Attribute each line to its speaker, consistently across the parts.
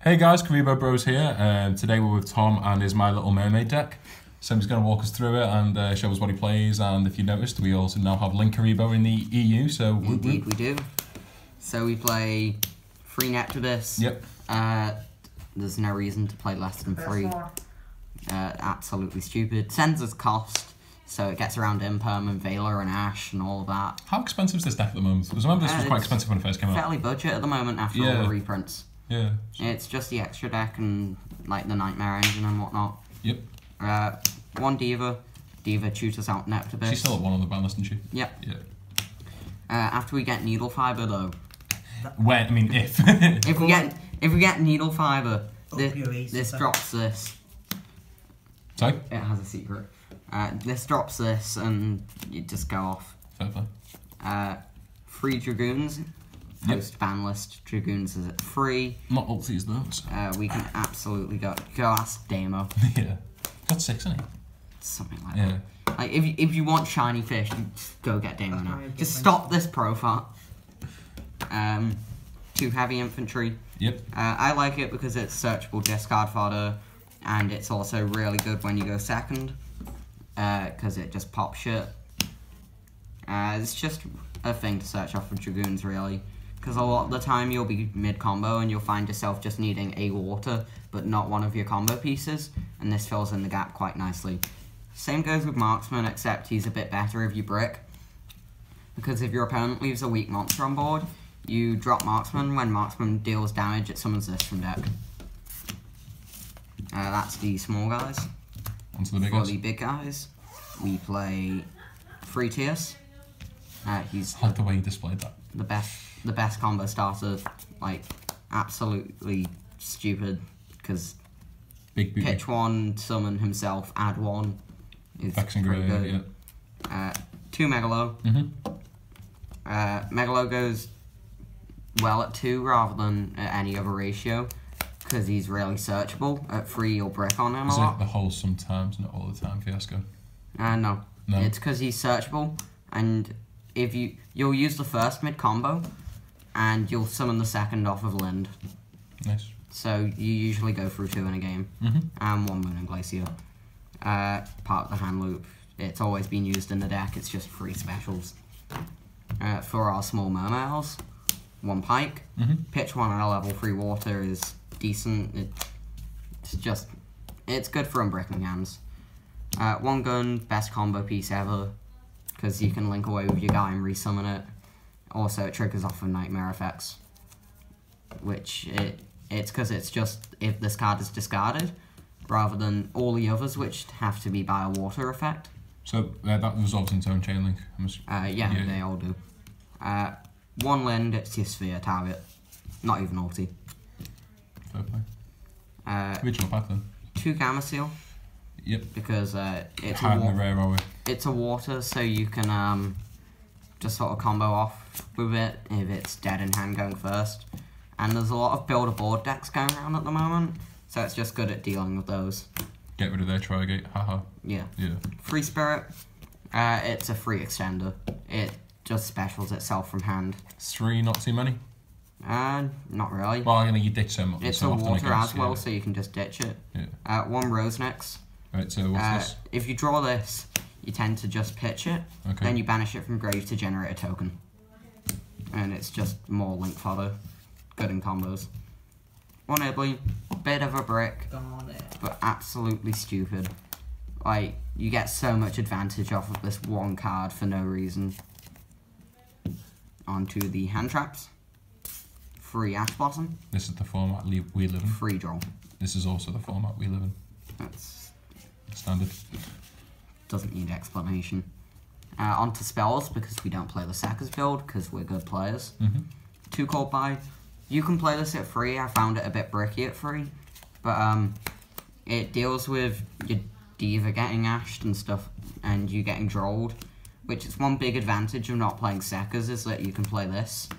Speaker 1: Hey guys, Kuriboh Bros here, and today we're with Tom and his My Little Mermaid deck. So he's going to walk us through it and show us what he plays, and if you noticed, we also now have Link Kuriboh in the EU, so...
Speaker 2: Indeed we do. So we play 3 Neptibus.
Speaker 1: Yep.
Speaker 2: There's no reason to play less than 3. Absolutely stupid. Sends us cost, so it gets around Imperm and Veiler and Ash and all of that.
Speaker 1: How expensive is this deck at the moment? Because I remember this was quite expensive when it first came out.
Speaker 2: Fairly budget at the moment after all the reprints.
Speaker 1: Yeah.
Speaker 2: It's just the extra deck and like the Nightmare engine and whatnot.
Speaker 1: Yep.
Speaker 2: 1 Diva. Diva tutors out Neptibus.
Speaker 1: She's still at 1 on the ban list, isn't she?
Speaker 2: Yep.
Speaker 1: Yeah.
Speaker 2: After we get Needle Fiber though.
Speaker 1: When? I mean, if.
Speaker 2: if we get Needle Fiber, this drops this.
Speaker 1: Sorry?
Speaker 2: It has a secret. This drops this and you just go off.
Speaker 1: Fair play.
Speaker 2: 3 Dragoons. Post ban list Dragoons is at 3.
Speaker 1: Not ultis those.
Speaker 2: We can absolutely go ask Damo.
Speaker 1: Yeah. Got 6, isn't he?
Speaker 2: Something like that. Like if you want shiny fish, you just go get Damo now. Just stop this profile. 2 heavy infantry.
Speaker 1: Yep.
Speaker 2: I like it because it's searchable discard fodder, and it's also really good when you go second, because it just pops shit. It's just a thing to search off for Dragoons, really. Because a lot of the time you'll be mid-combo and you'll find yourself just needing a water, but not one of your combo pieces, and this fills in the gap quite nicely. Same goes with Marksman, except he's a bit better if you brick. Because if your opponent leaves a weak monster on board, you drop Marksman. When Marksman deals damage, it summons this from deck. That's the small guys.
Speaker 1: On to the big guys.
Speaker 2: For the big guys, we play 3 Tiers. He's
Speaker 1: I like the way you displayed that.
Speaker 2: The best combo starter, like, absolutely stupid, because pitch 1, summon himself, add 1 is pretty good. Yeah. 2 Megalo. Megalo goes well at 2 rather than at any other ratio, because he's really searchable. At 3, you'll brick on him a lot.
Speaker 1: Is it the whole sometimes, not all the time fiasco?
Speaker 2: No. It's because he's searchable, and if you'll use the first mid combo, and you'll summon the second off of Lind.
Speaker 1: Nice.
Speaker 2: So you usually go through 2 in a game, and 1 Moon and Glacier. Part of the hand loop. It's always been used in the deck. It's just 3 specials. For our small Mermails, 1 Pike. Pitch 1 on a level 3 water is decent. It's good for unbricking hands. 1 Gun, best combo piece ever, because you can link away with your guy and resummon it. Also, it triggers off of Nightmare effects, which it's because it's just if this card is discarded, rather than all the others, which have to be by a water effect.
Speaker 1: So that resolves into own chain link.
Speaker 2: Yeah, they all do. 1 Lind, it's your sphere target, not even ulti.
Speaker 1: Fair play. Original pack then.
Speaker 2: 2 Gamma Seal.
Speaker 1: Yep.
Speaker 2: Because it's a water, so you can just sort of combo off with it if it's dead in hand going first. And there's a lot of build a board decks going around at the moment, so it's just good at dealing with those.
Speaker 1: Get rid of their Trigate, haha.
Speaker 2: Yeah. 3 Spirit, it's a free extender. It just specials itself from hand.
Speaker 1: 3, not too many?
Speaker 2: Not really.
Speaker 1: Well, you ditch so much.
Speaker 2: It's a water as well, so you can just ditch it.
Speaker 1: Yeah.
Speaker 2: 1 Rosenix.
Speaker 1: Right, so what's this?
Speaker 2: If you draw this, you tend to just pitch it, then you banish it from grave to generate a token. And it's just more link fodder. Good in combos. 1 Ibbly, bit of a brick, but absolutely stupid. Like, you get so much advantage off of this 1 card for no reason. Onto the hand traps. 3 Ash Blossom.
Speaker 1: This is the format we live in.
Speaker 2: 3 draw.
Speaker 1: This is also the format we live in.
Speaker 2: That's
Speaker 1: standard.
Speaker 2: Doesn't need explanation. Onto spells, because we don't play the Sackers build, because we're good players. 2 Cold Buy. You can play this at 3. I found it a bit bricky at 3. But it deals with your Diva getting ashed and stuff, and you getting drolled. Which is one big advantage of not playing Sackers, is that you can play this.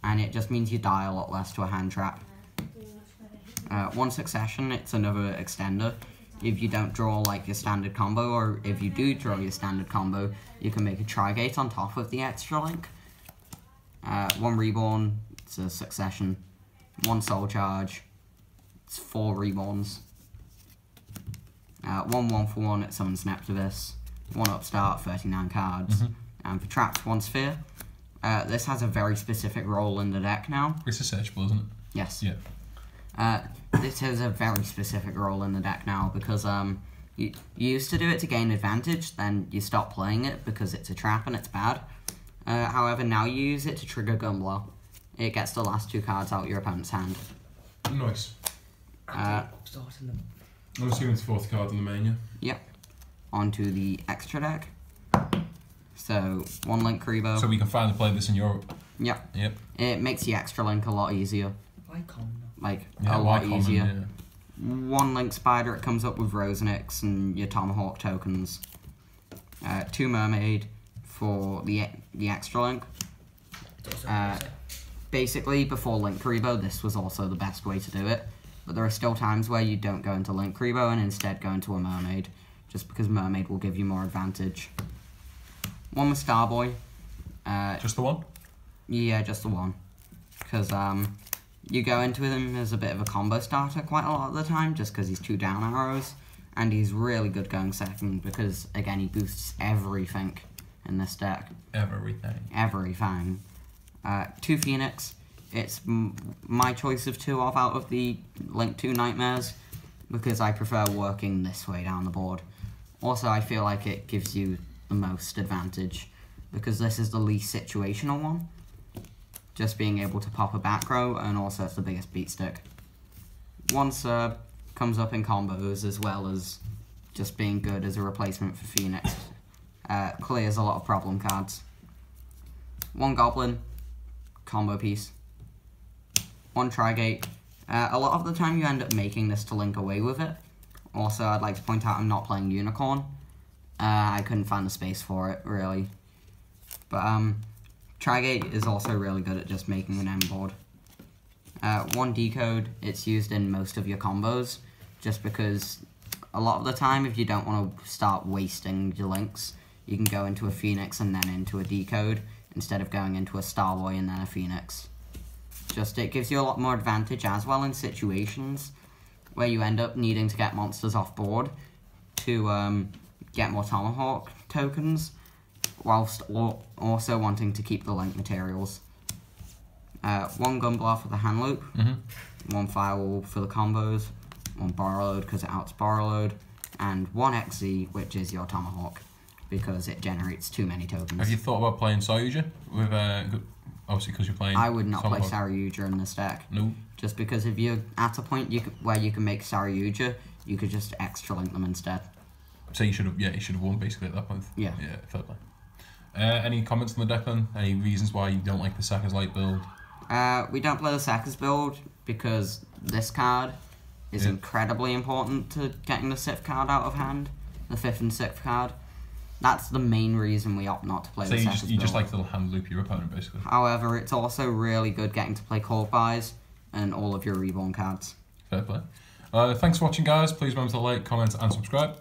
Speaker 2: And it just means you die a lot less to a hand trap. 1 Succession, it's another extender. If you don't draw like your standard combo, or if you do draw your standard combo, you can make a Trigate on top of the extra link. 1 Reborn, it's a Succession. 1 Soul Charge. It's 4 Reborns. 1 for 1, it summons Neptivus. 1 upstart, 39 cards. And for traps, 1 Sphere. This has a very specific role in the deck now.
Speaker 1: It's a searchable, isn't it?
Speaker 2: Yes.
Speaker 1: Yeah.
Speaker 2: This has a very specific role in the deck now because you used to do it to gain advantage, then you stop playing it because it's a trap and it's bad. However, now you use it to trigger Gumblar. It gets the last 2 cards out your opponent's hand.
Speaker 1: Nice.
Speaker 2: Uh,
Speaker 1: I'm assuming it's 4th card in the main, yeah?
Speaker 2: Yep. Onto the extra deck. So, 1 Link Kuriboh.
Speaker 1: So we can finally play this in Europe.
Speaker 2: Yep.
Speaker 1: Yep.
Speaker 2: It makes the extra Link a lot easier.
Speaker 3: Why common?
Speaker 2: Like,
Speaker 1: Yeah,
Speaker 2: a lot
Speaker 1: common,
Speaker 2: easier.
Speaker 1: Yeah.
Speaker 2: 1 Link Spider, it comes up with Rosenix and your Tomahawk tokens. 2 Mermaid for the extra Link. Basically, before Link Kuriboh, this was also the best way to do it. But there are still times where you don't go into Link Kuriboh and instead go into a Mermaid, just because Mermaid will give you more advantage. 1 with Starboy.
Speaker 1: Just the one?
Speaker 2: Yeah, just the 1. Because you go into him as a bit of a combo starter quite a lot of the time, just because he's 2 down arrows. And he's really good going second, because, again, he boosts everything in this deck.
Speaker 1: Everything.
Speaker 2: Everything. 2 Phoenix. It's my choice of 2 out of the Link 2 Nightmares, because I prefer working this way down the board. Also, I feel like it gives you the most advantage, because this is the least situational one. Just being able to pop a back row, and also it's the biggest beat stick. 1 Serb comes up in combos, as well as just being good as a replacement for Phoenix. Clears a lot of problem cards. 1 Goblin, combo piece. 1 Trigate. A lot of the time you end up making this to link away with it. Also, I'd like to point out I'm not playing Unicorn. I couldn't find the space for it, really. But Trigate is also really good at just making an end board. 1 Decode, it's used in most of your combos, just because a lot of the time, if you don't want to start wasting your links, you can go into a Phoenix and then into a Decode, instead of going into a Starboy and then a Phoenix. Just, it gives you a lot more advantage as well in situations where you end up needing to get monsters off board to get more Tomahawk tokens, whilst also wanting to keep the link materials. 1 Gumblar for the hand loop, 1 Firewall for the combos, 1 Borrowload because it outs Borrowload, and 1 XZ, which is your Tomahawk, because it generates too many tokens.
Speaker 1: Have you thought about playing Saryuja with obviously because you're playing?
Speaker 2: I would not play
Speaker 1: Tomahawk?
Speaker 2: Saryuja in this deck.
Speaker 1: No.
Speaker 2: Just because if you're at a point where you can make Saryuja, you could just extra link them instead.
Speaker 1: So you should have won basically at that point.
Speaker 2: Yeah.
Speaker 1: Yeah, fair play. Any comments on the deck then? Any reasons why you don't like the Sackers Light build?
Speaker 2: We don't play the Sackers build because this card is incredibly important to getting the 6th card out of hand, the 5th and 6th card. That's the main reason we opt not to play the Sackers build.
Speaker 1: So you just like to hand loop your opponent basically?
Speaker 2: However, it's also really good getting to play Cold Buys and all of your Reborn cards.
Speaker 1: Fair play. Thanks for watching guys, please remember to like, comment and subscribe.